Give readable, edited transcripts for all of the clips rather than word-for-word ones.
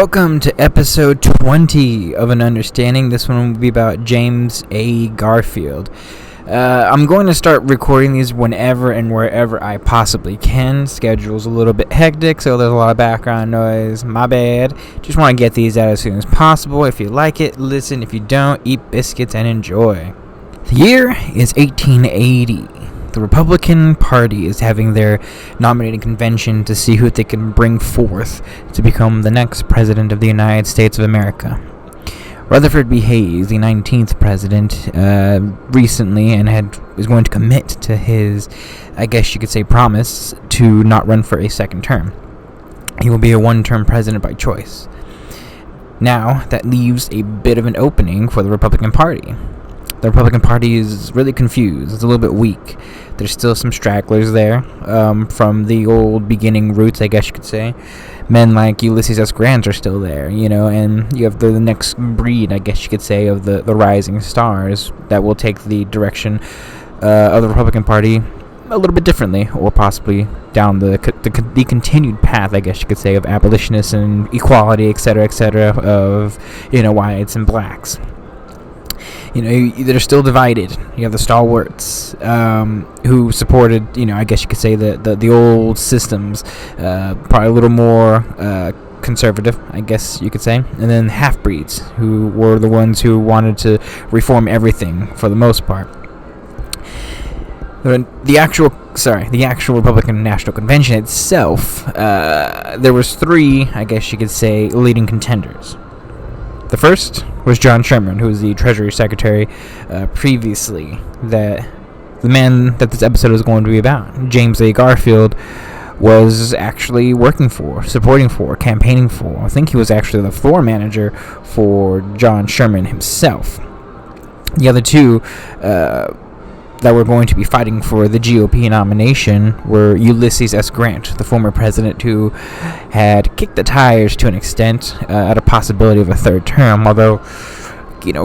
Welcome to episode 20 of An Understanding. This one will be about James A. Garfield. I'm going to start recording these whenever and wherever I possibly can. Schedule's a little bit hectic, so there's a lot of background noise. My bad. Just want to get these out as soon as possible. If you like it, listen. If you don't, eat biscuits and enjoy. The year is 1880. The Republican Party is having their nominating convention to see who they can bring forth to become the next president of the United States of America. Rutherford B. Hayes, the 19th president, recently is going to commit to his, I guess you could say, promise to not run for a second term. He will be a one-term president by choice. Now, that leaves a bit of an opening for the Republican Party. The Republican Party is really confused. It's a little bit weak. There's still some stragglers there from the old beginning roots, I guess you could say. Men like Ulysses S. Grant are still there, and you have the next breed, I guess you could say, of the rising stars that will take the direction of the Republican Party a little bit differently, or possibly down the continued path, I guess you could say, of abolitionists and equality, etc., of, whites and blacks. They're still divided. You have the stalwarts who supported, I guess you could say, the old systems, probably a little more conservative, I guess you could say, and then half-breeds who were the ones who wanted to reform everything for the most part. The actual Republican National Convention itself, there was three, I guess you could say, leading contenders. The first was John Sherman, who was the Treasury Secretary previously, that the man that this episode is going to be about. James A. Garfield was actually working for, supporting for, campaigning for. I think he was actually the floor manager for John Sherman himself. The other two that were going to be fighting for the GOP nomination were Ulysses S. Grant, the former president who had kicked the tires to an extent at a possibility of a third term, although,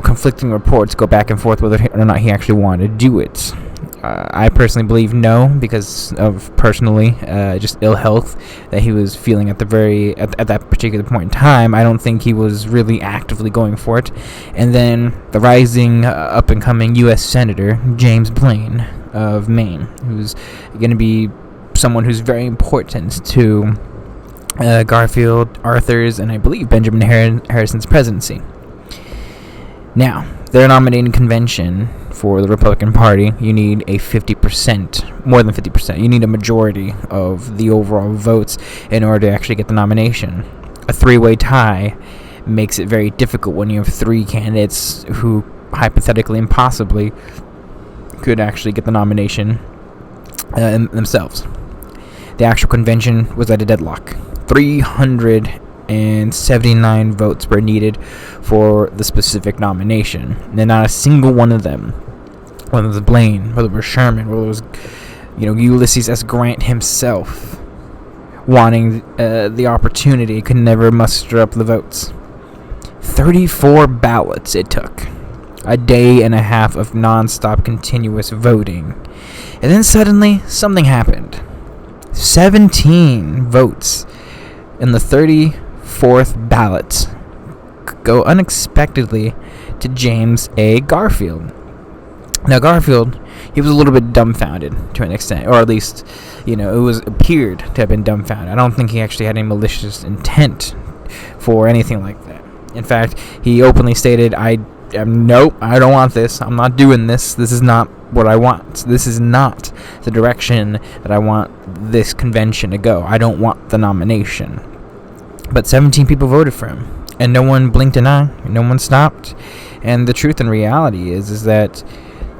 conflicting reports go back and forth whether or not he actually wanted to do it. I personally believe no, because of personally just ill health that he was feeling at that particular point in time. I don't think he was really actively going for it. And then the rising up and coming U.S. Senator James Blaine of Maine, who's going to be someone who's very important to Garfield, Arthur's, and I believe Benjamin Harrison's presidency. Now, their nominating convention for the Republican Party, you need a 50%, more than 50%. You need a majority of the overall votes in order to actually get the nomination. A three-way tie makes it very difficult when you have three candidates who hypothetically and possibly could actually get the nomination themselves. The actual convention was at a deadlock. 379 votes were needed for the specific nomination. And not a single one of them, whether it was Blaine, whether it was Sherman, whether it was, Ulysses S. Grant himself, wanting the opportunity, could never muster up the votes. 34 ballots it took. A day and a half of non-stop continuous voting. And then suddenly, something happened. 17 votes in the 34th ballot go unexpectedly to James A. Garfield. Now, Garfield, he was a little bit dumbfounded to an extent, or at least, it appeared to have been dumbfounded. I don't think he actually had any malicious intent for anything like that. In fact, he openly stated, nope, I don't want this. I'm not doing this. This is not what I want. This is not the direction that I want this convention to go. I don't want the nomination. But 17 people voted for him, and no one blinked an eye. No one stopped. And the truth and reality is that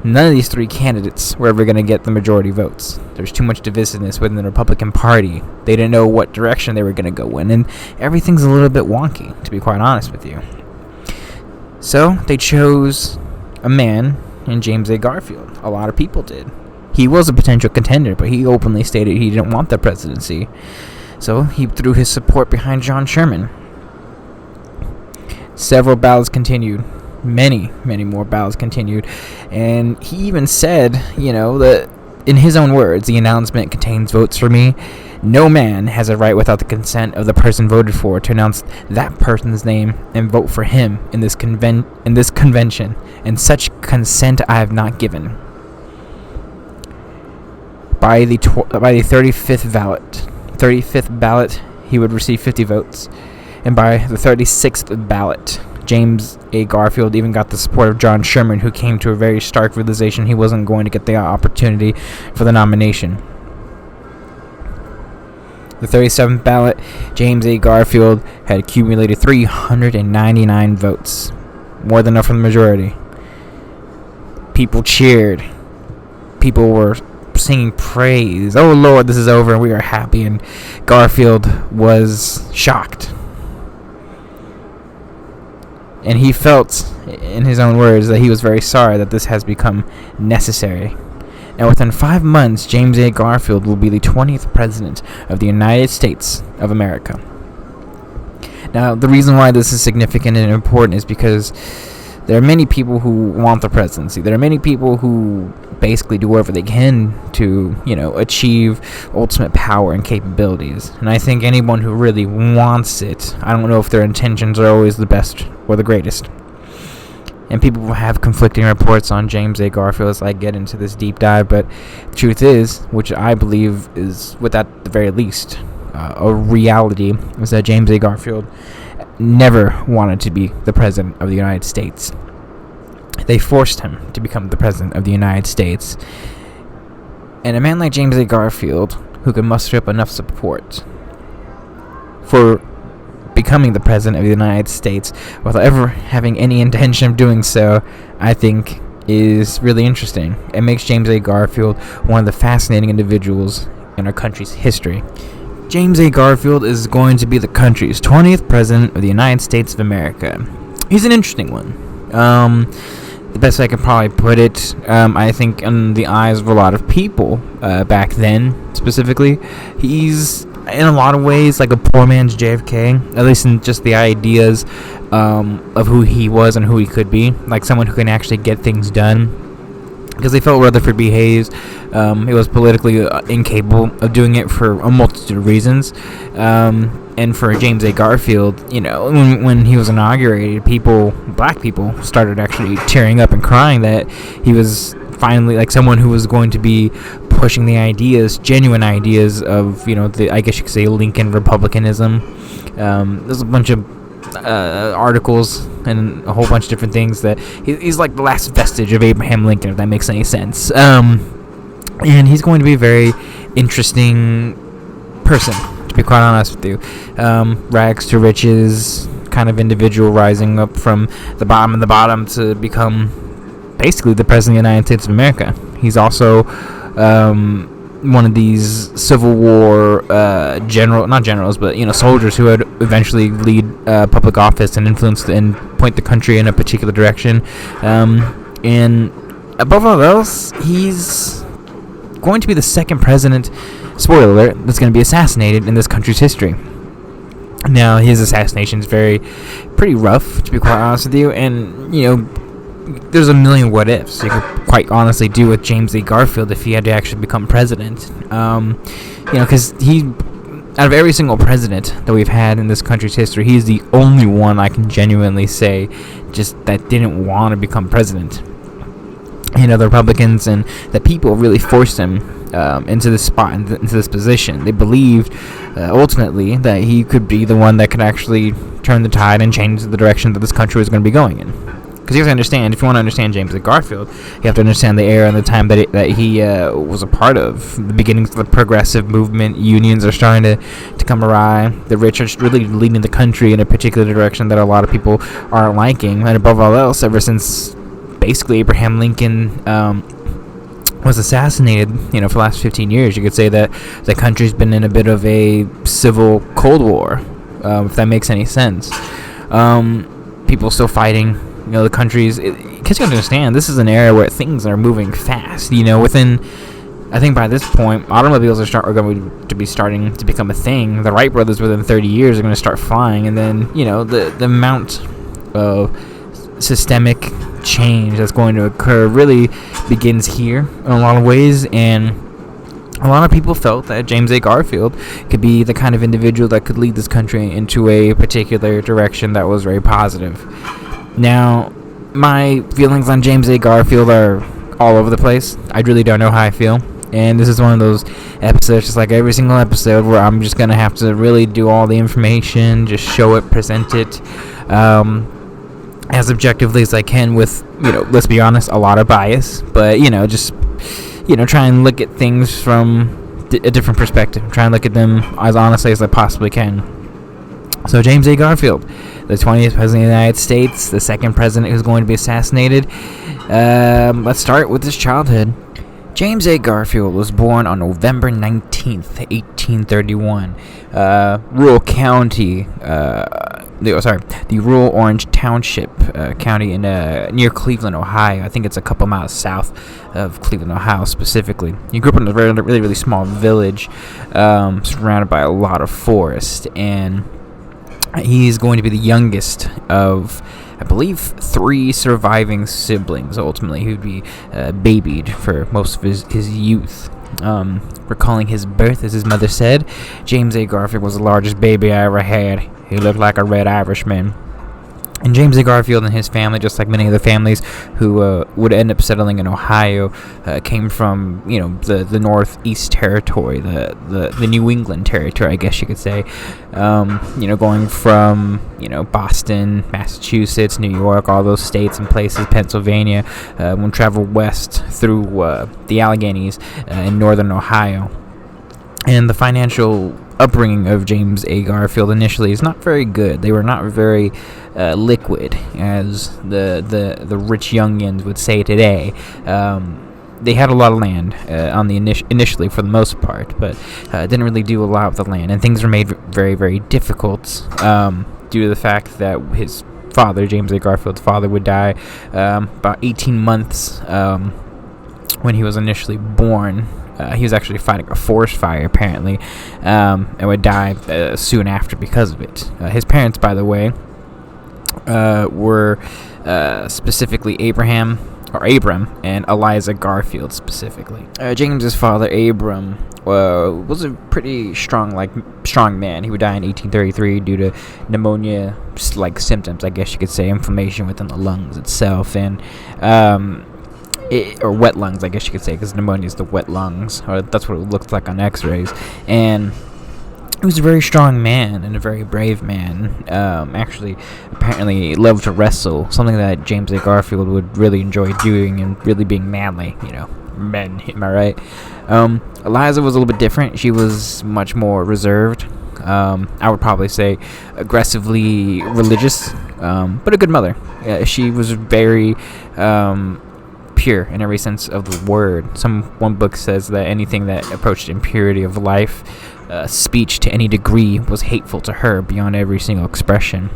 none of these three candidates were ever going to get the majority votes. There's too much divisiveness within the Republican Party. They didn't know what direction they were going to go in, and everything's a little bit wonky, to be quite honest with you. So they chose a man in James A. Garfield. A lot of people did. He was a potential contender, but he openly stated he didn't want the presidency. So he threw his support behind John Sherman. Several ballots continued. Many more ballots continued. And he even said, that in his own words, the announcement contains votes for me No man has a right without the consent of the person voted for to announce that person's name and vote for him in this convention, and such consent I have not given. By the 35th ballot, he would receive 50 votes, and by the 36th ballot, James A. Garfield even got the support of John Sherman, who came to a very stark realization he wasn't going to get the opportunity for the nomination. The 37th ballot, James A. Garfield had accumulated 399 votes, more than enough for the majority. People cheered. People were singing praise. Oh Lord, this is over, and we are happy. And Garfield was shocked. And he felt, in his own words, that he was very sorry that this has become necessary. Now, within 5 months, James A. Garfield will be the 20th President of the United States of America. Now, the reason why this is significant and important is because there are many people who want the presidency. There are many people who basically do whatever they can to, achieve ultimate power and capabilities. And I think anyone who really wants it, I don't know if their intentions are always the best or the greatest. And people will have conflicting reports on James A. Garfield as I get into this deep dive, but the truth is, which I believe is, without the very least, a reality, is that James A. Garfield never wanted to be the President of the United States. They forced him to become the President of the United States. And a man like James A. Garfield, who could muster up enough support for becoming the President of the United States without ever having any intention of doing so, I think is really interesting. It makes James A. Garfield one of the fascinating individuals in our country's history. James A. Garfield is going to be the country's 20th President of the United States of America. He's an interesting one. The best I can probably put it, I think in the eyes of a lot of people back then, specifically, he's in a lot of ways like a poor man's JFK, at least in just the ideas of who he was and who he could be, like someone who can actually get things done. Because they felt Rutherford B. Hayes, he was politically incapable of doing it for a multitude of reasons. And for James A. Garfield, when he was inaugurated, black people, started actually tearing up and crying that he was finally like someone who was going to be pushing the ideas, genuine ideas of, I guess you could say Lincoln Republicanism. There's a bunch of articles and a whole bunch of different things that he's like the last vestige of Abraham Lincoln, if that makes any sense. And he's going to be a very interesting person, to be quite honest with you. Rags to riches kind of individual, rising up from the bottom of the bottom to become basically the President of the United States of America. He's also one of these Civil War soldiers who would eventually lead public office and influence and point the country in a particular direction. And above all else, he's going to be the second president, spoiler alert, that's going to be assassinated in this country's history. Now, his assassination is pretty rough, to be quite honest with you, and, there's a million what ifs you could quite honestly do with James A. Garfield if he had to actually become president. Because out of every single president that we've had in this country's history, he's the only one I can genuinely say just that didn't want to become president. The Republicans and the people really forced him into this spot, into this position. They believed ultimately that he could be the one that could actually turn the tide and change the direction that this country was going to be going in. Because you have to understand, if you want to understand James A. Garfield, you have to understand the era and the time that he was a part of. The beginnings of the progressive movement, unions are starting to come awry. The rich are really leading the country in a particular direction that a lot of people aren't liking. And above all else, ever since basically Abraham Lincoln was assassinated, for the last 15 years, you could say that the country's been in a bit of a civil Cold War, if that makes any sense. People still fighting. The country's, because you understand, this is an era where things are moving fast. Within, I think by this point, automobiles are going to be starting to become a thing. The Wright brothers within 30 years are going to start flying, and then the amount of systemic change that's going to occur really begins here in a lot of ways. And A lot of people felt that James A. Garfield could be the kind of individual that could lead this country into a particular direction that was very positive. Now, my feelings on James A. Garfield are all over the place. I really don't know how I feel. And this is one of those episodes, just like every single episode, where I'm just going to have to really do all the information, just show it, present it as objectively as I can with, let's be honest, a lot of bias. But, just, try and look at things from a different perspective. Try and look at them as honestly as I possibly can. So James A. Garfield, the 20th president of the United States, the second president who's going to be assassinated. Let's start with his childhood. James A. Garfield was born on November 19th, 1831. Rural county, the rural Orange Township county in near Cleveland, Ohio. I think it's a couple miles south of Cleveland, Ohio, specifically. He grew up in a really, really small village, surrounded by a lot of forest, and he's going to be the youngest of, I believe, 3 surviving siblings. Ultimately, he would be babied for most of his youth. Recalling his birth, as his mother said, James A. Garfield was the largest baby I ever had. He looked like a red Irishman. And James A. Garfield and his family, just like many other families who would end up settling in Ohio, came from, the Northeast Territory, the New England Territory, I guess you could say. Going from, Boston, Massachusetts, New York, all those states and places, Pennsylvania, would travel west through the Alleghenies in northern Ohio. And the financial upbringing of James A. Garfield initially is not very good. They were not very liquid, as the rich youngins would say today. They had a lot of land on the initially for the most part, but didn't really do a lot with the land, and things were made very, very difficult due to the fact that his father, James A. Garfield's father, would die about 18 months when he was initially born. He was actually fighting a forest fire, apparently, and would die soon after because of it. His parents, by the way, were specifically Abram and Eliza Garfield, specifically. James's father, Abram, was a pretty strong man. He would die in 1833 due to pneumonia-like symptoms, I guess you could say, inflammation within the lungs itself, and or wet lungs, I guess you could say, because pneumonia is the wet lungs, or that's what it looks like on x-rays. And he was a very strong man and a very brave man. Actually, apparently loved to wrestle, something that James A. Garfield would really enjoy doing and really being manly, men, am I right? Eliza was a little bit different. She was much more reserved. I would probably say aggressively religious, but a good mother. She was very pure in every sense of the word. One book says that anything that approached impurity of life, speech to any degree, was hateful to her beyond every single expression.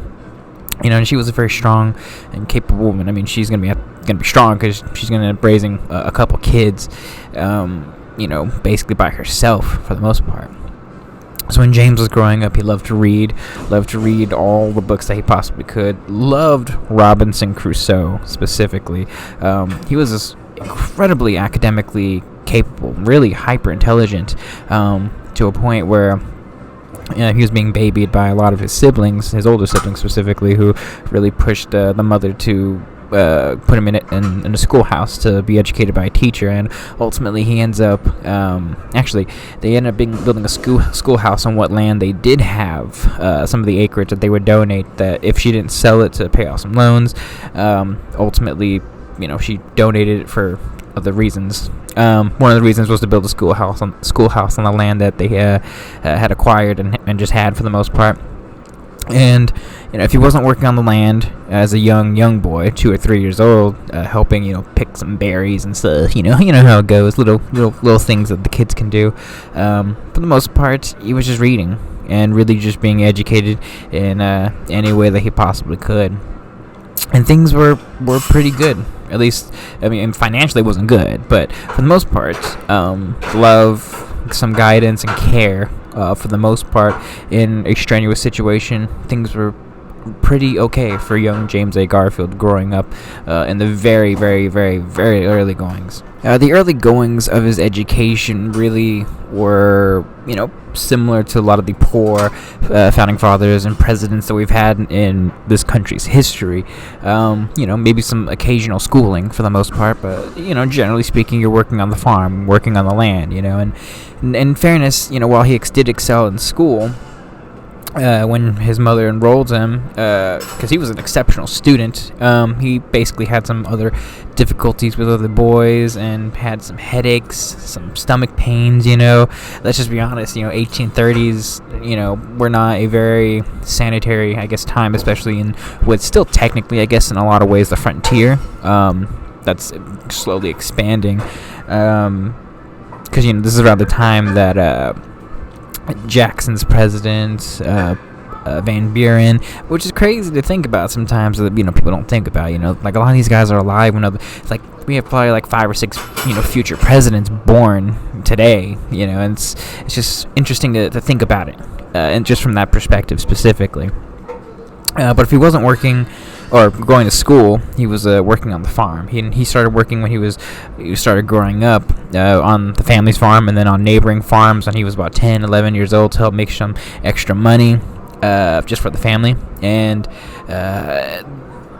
And she was a very strong and capable woman. I mean, she's gonna be strong because she's gonna be raising a couple kids, basically by herself for the most part. So when James was growing up, he loved to read all the books that he possibly could. Loved Robinson Crusoe, specifically. He was this incredibly academically capable, really hyper-intelligent, to a point where he was being babied by a lot of his siblings, his older siblings specifically, who really pushed the mother to put him in a schoolhouse to be educated by a teacher, and ultimately he ends up they end up building a schoolhouse on what land they did have, some of the acreage that they would donate, that if she didn't sell it to pay off some loans, ultimately she donated it for other reasons. One of the reasons was to build a schoolhouse on the land that they had acquired and just had for the most part. And if he wasn't working on the land as a young boy, 2 or 3 years old, helping pick some berries and stuff, you know how it goes, little things that the kids can do. For the most part, he was just reading and really just being educated in any way that he possibly could. And things were pretty good. At least, I mean, financially it wasn't good, but for the most part, love, some guidance and care, for the most part, in a strenuous situation, things were pretty okay for young James A. Garfield growing up in the very, very, very, very early goings. The early goings of his education really were, similar to a lot of the poor founding fathers and presidents that we've had in this country's history. Maybe some occasional schooling for the most part, but, generally speaking, you're working on the farm, working on the land, and in fairness, while he did excel in school, when his mother enrolled him, because he was an exceptional student, he basically had some other difficulties with other boys and had some headaches, some stomach pains, Let's just be honest, 1830s, were not a very sanitary, I guess, time, especially in what's still technically, I guess, in a lot of ways, the frontier. That's slowly expanding. Because, this is around the time that Jackson's president, Van Buren, which is crazy to think about sometimes that people don't think about. Like a lot of these guys are alive when it's like we have probably like 5 or 6 future presidents born today. And it's just interesting to think about it, and just from that perspective specifically. But if he wasn't working or going to school, he was working on the farm. He started working when he started growing up on the family's farm and then on neighboring farms when he was about 10, 11 years old to help make some extra money just for the family. And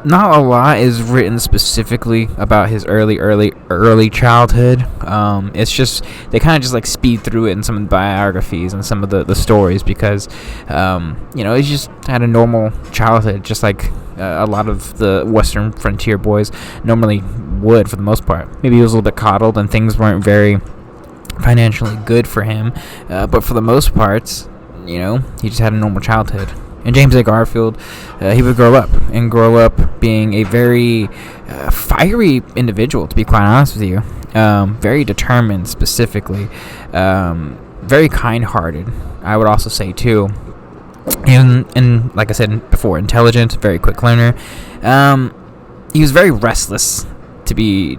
not a lot is written specifically about his early childhood. It's just they kind of just like speed through it in some of the biographies and some of the stories because he just had a normal childhood, just like a lot of the Western frontier boys normally would for the most part. Maybe he was a little bit coddled and things weren't very financially good for him, but for the most part, he just had a normal childhood. And James A. Garfield, he would grow up being a very fiery individual, to be quite honest with you. Very determined, specifically. Very kind-hearted, I would also say, too. And like I said before, intelligent, very quick learner. He was very restless, to be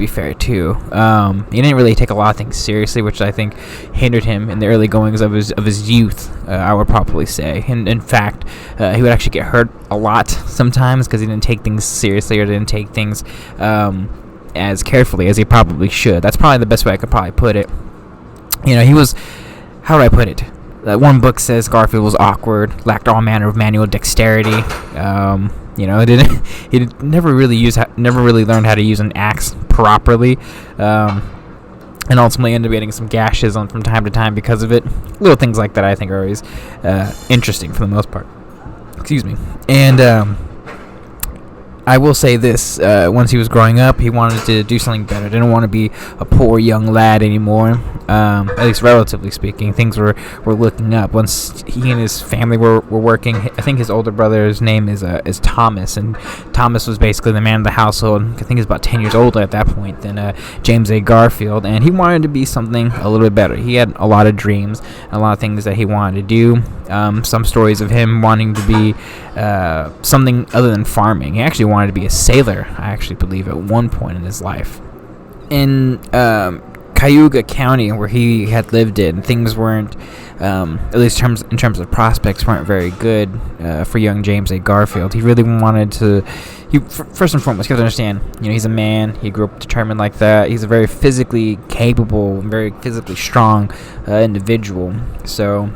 fair too. He didn't really take a lot of things seriously, which I think hindered him in the early goings of his youth. I would probably say, and in fact, he would actually get hurt a lot sometimes because he didn't take things seriously or didn't take things as carefully as he probably should. That's probably the best way I could probably put it. He was, how do I put it? One book says Garfield was awkward, lacked all manner of manual dexterity. He never really learned how to use an axe properly, and ultimately ended up getting some gashes on from time to time because of it. Little things like that I think are always interesting for the most part. Excuse me. And I will say this, once he was growing up, he wanted to do something better. Didn't want to be a poor young lad anymore, at least relatively speaking. Things were looking up. Once he and his family were working, I think his older brother's name is Thomas, and Thomas was basically the man of the household. I think he was about 10 years older at that point than James A. Garfield, and he wanted to be something a little bit better. He had a lot of dreams, a lot of things that he wanted to do. Some stories of him wanting to be something other than farming. He actually wanted to be a sailor, I actually believe, at one point in his life. In Cayuga County, where he had lived in, things weren't, at least in terms of prospects, weren't very good for young James A. Garfield. He really wanted to, first and foremost, you have to understand, he's a man, he grew up determined like that, he's a very physically capable, very physically strong individual, so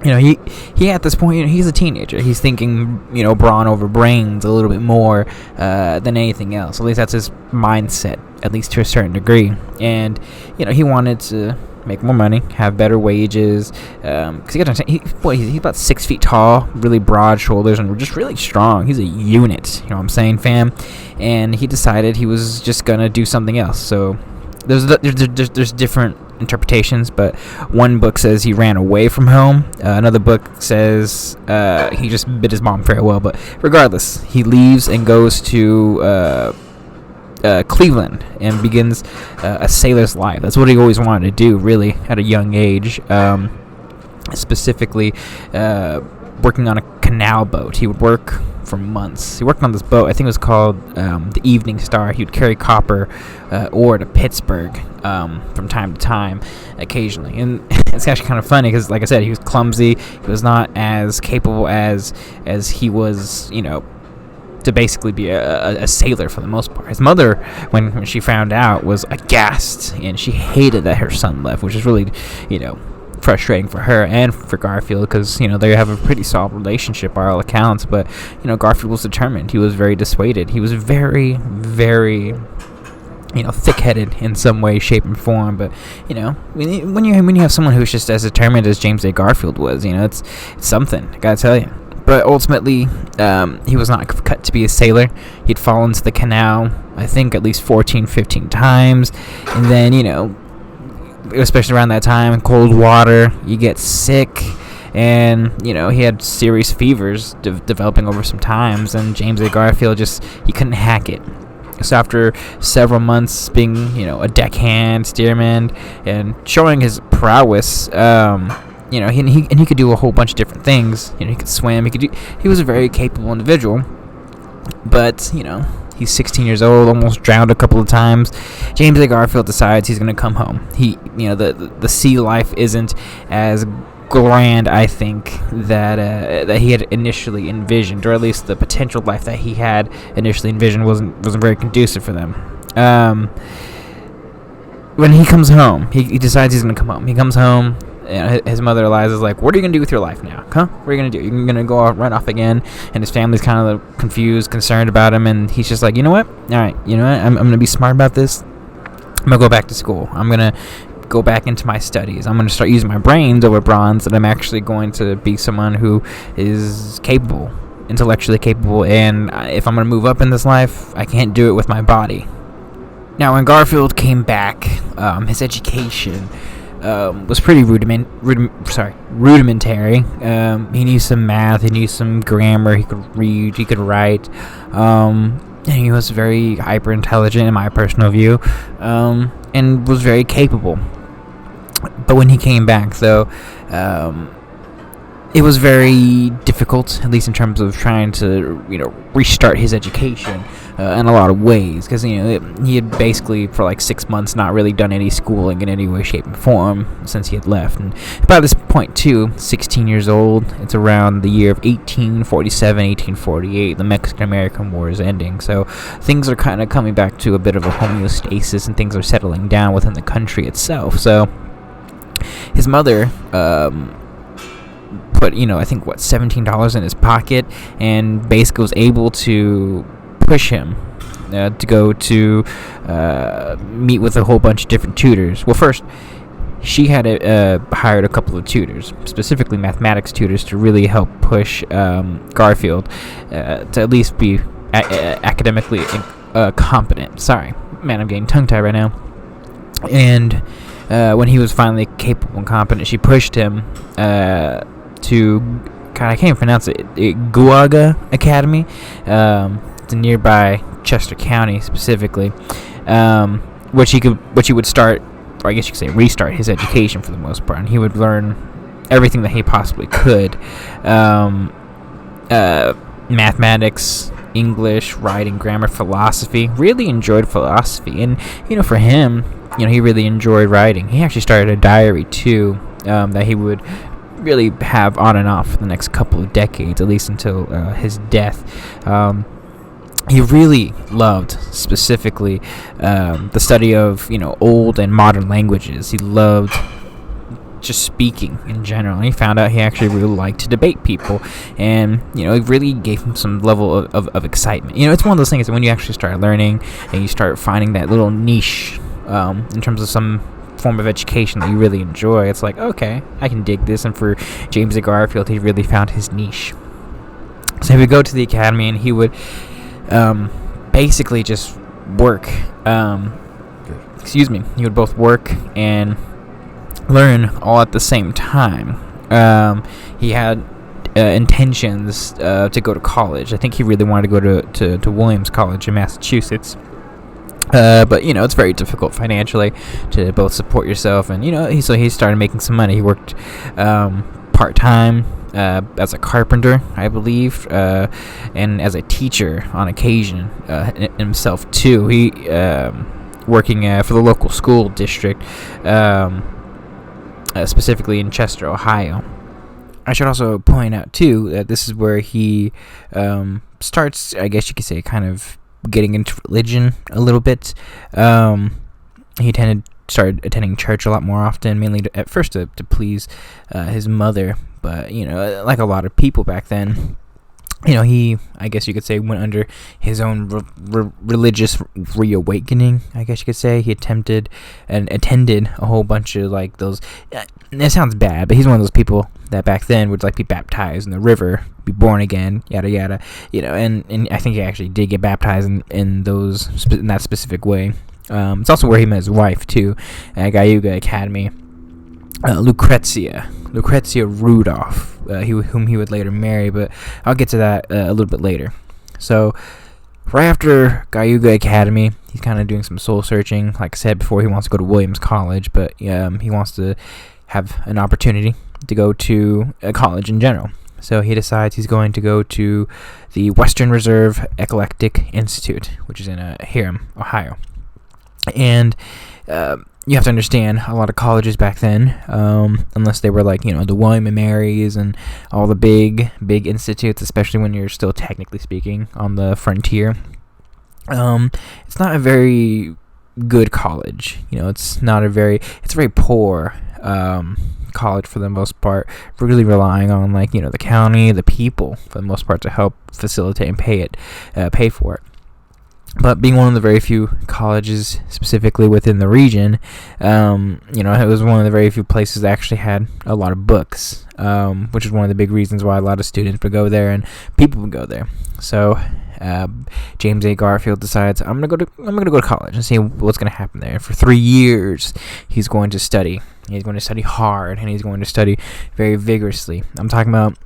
he at this point, he's a teenager. He's thinking, brawn over brains a little bit more than anything else. At least that's his mindset, at least to a certain degree. And, he wanted to make more money, have better wages. Because you got to understand, he's about 6 feet tall, really broad shoulders, and just really strong. He's a unit, you know what I'm saying, fam? And he decided he was just going to do something else. So there's different interpretations, but one book says he ran away from home. Another book says he just bid his mom farewell. But regardless, he leaves and goes to Cleveland and begins a sailor's life. That's what he always wanted to do, really, at a young age. Specifically, working on a canal boat. He would work for months. He worked on this boat. I think it was called the Evening Star. He would carry copper ore to Pittsburgh from time to time, occasionally. And it's actually kind of funny because, like I said, he was clumsy. He was not as capable as he was, to basically be a sailor for the most part. His mother, when she found out, was aghast, and she hated that her son left, which is really, frustrating for her and for Garfield, because they have a pretty solid relationship by all accounts. But Garfield was determined. He was very dissuaded. He was very, very thick-headed in some way, shape, and form. But when you have someone who's just as determined as James A. Garfield was, it's something, I gotta tell you. But ultimately, he was not cut to be a sailor. He'd fall into the canal, I think, at least 14, 15 times. And then, especially around that time, cold water, you get sick. And, he had serious fevers developing over some times. And James A. Garfield he couldn't hack it. So after several months being, a deckhand, steerman, and showing his prowess, he could do a whole bunch of different things. He could swim. He was a very capable individual. But he's 16 years old, almost drowned a couple of times. James A. Garfield decides he's going to come home. The sea life isn't as grand, I think, that he had initially envisioned, or at least the potential life that he had initially envisioned wasn't very conducive for them. When he comes home, he decides he's going to come home. He comes home. His mother Eliza's like, what are you going to do with your life now? Huh? What are you going to do? You're going to go run off again? And his family's kind of confused, concerned about him, and he's just like, you know what? All right, I'm going to be smart about this. I'm going to go back to school. I'm going to go back into my studies. I'm going to start using my brains over bronze, and I'm actually going to be someone who is capable, intellectually capable, and if I'm going to move up in this life, I can't do it with my body. Now, when Garfield came back, his education was pretty rudimentary. He knew some math, he knew some grammar, he could read, he could write, and he was very hyper intelligent in my personal view, and was very capable. But when he came back, though, it was very difficult, at least in terms of trying to, restart his education in a lot of ways, because, he had basically for like 6 months not really done any schooling in any way, shape, and form since he had left. And by this point, too, 16 years old, it's around the year of 1847, 1848, the Mexican-American War is ending, so things are kind of coming back to a bit of a homeostasis, and things are settling down within the country itself. So his mother put, I think, $17 in his pocket, and basically was able to push him to go to meet with a whole bunch of different tutors. Well, first, she had hired a couple of tutors, specifically mathematics tutors, to really help push Garfield to at least be academically competent. Sorry, man, I'm getting tongue-tied right now. And when he was finally capable and competent, she pushed him to, God, I can't even pronounce it, Guaga Academy. It's in nearby Chester County, specifically, which he would start, or I guess you could say restart his education for the most part, and he would learn everything that he possibly could. Mathematics, English, writing, grammar, philosophy. Really enjoyed philosophy, and for him, he really enjoyed writing. He actually started a diary too, that he would really have on and off for the next couple of decades, at least until his death. He really loved, specifically, the study of old and modern languages. He loved just speaking in general, and he found out he actually really liked to debate people, and it really gave him some level of excitement. It's one of those things that when you actually start learning and you start finding that little niche in terms of some form of education that you really enjoy, it's like, okay, I can dig this. And for James A. Garfield, he really found his niche. So he would go to the academy, and he would basically just work. He would both work and learn all at the same time. He had intentions to go to college. I think he really wanted to go to Williams College in Massachusetts. But it's very difficult financially to both support yourself, and he started making some money. He worked part-time as a carpenter, I believe, and as a teacher on occasion himself too. He working for the local school district, specifically in Chester, Ohio. I should also point out too that this is where he starts, I guess you could say, kind of getting into religion a little bit. He started attending church a lot more often, mainly at first to please his mother. But, like a lot of people back then, he, I guess you could say, went under his own religious reawakening, I guess you could say. He attended a whole bunch of, like, those, it sounds bad, but he's one of those people that back then would, like, be baptized in the river, be born again, yada, yada, and I think he actually did get baptized in that specific way. It's also where he met his wife, too, at Cayuga Academy. Lucrezia Rudolph, whom he would later marry, but I'll get to that a little bit later. So, right after Cayuga Academy, he's kind of doing some soul searching. Like I said before, he wants to go to Williams College, but he wants to have an opportunity to go to a college in general. So he decides he's going to go to the Western Reserve Eclectic Institute, which is in Hiram, Ohio. And you have to understand, a lot of colleges back then, unless they were like, the William and Marys and all the big institutes, especially when you're still technically speaking on the frontier, it's not a very good college. It's a very poor college for the most part, really relying on the county, the people for the most part to help facilitate and pay for it. But being one of the very few colleges specifically within the region, it was one of the very few places that actually had a lot of books, which is one of the big reasons why a lot of students would go there and people would go there. So James A. Garfield decides, I'm gonna go to college and see what's gonna happen there. And for 3 years, he's going to study. He's going to study hard, and he's going to study very vigorously. I'm talking about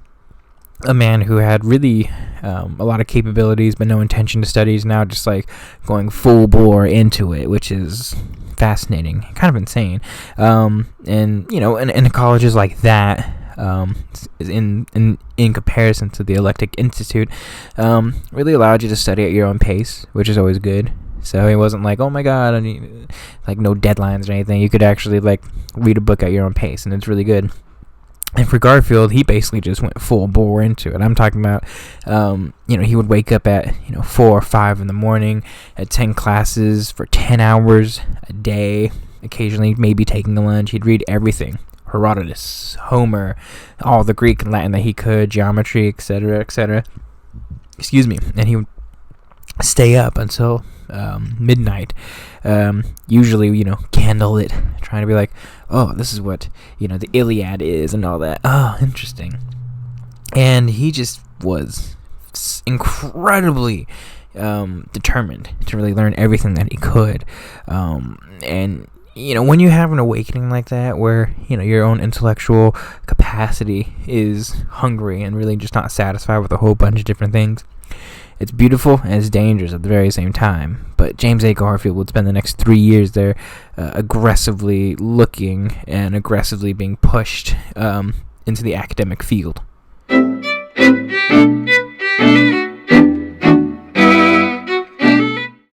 a man who had really a lot of capabilities but no intention to study is now just like going full bore into it, which is fascinating, kind of insane. And in colleges like that, in comparison to the Eclectic Institute, really allowed you to study at your own pace, which is always good. So it wasn't like, oh my god, I need no deadlines or anything. You could actually read a book at your own pace, and it's really good. And for Garfield, he basically just went full bore into it. I'm talking about, he would wake up at 4 or 5 in the morning, attend classes for 10 hours a day, occasionally maybe taking a lunch. He'd read everything: Herodotus, Homer, all the Greek and Latin that he could, geometry, etc., etc. Excuse me. And he would stay up until midnight, usually candlelit, trying to be like, oh, this is what the Iliad is and all that. Oh, interesting. And he just was incredibly determined to really learn everything that he could. And when you have an awakening like that, where your own intellectual capacity is hungry and really just not satisfied with a whole bunch of different things, it's beautiful and it's dangerous at the very same time. But James A. Garfield would spend the next 3 years there aggressively looking and aggressively being pushed into the academic field.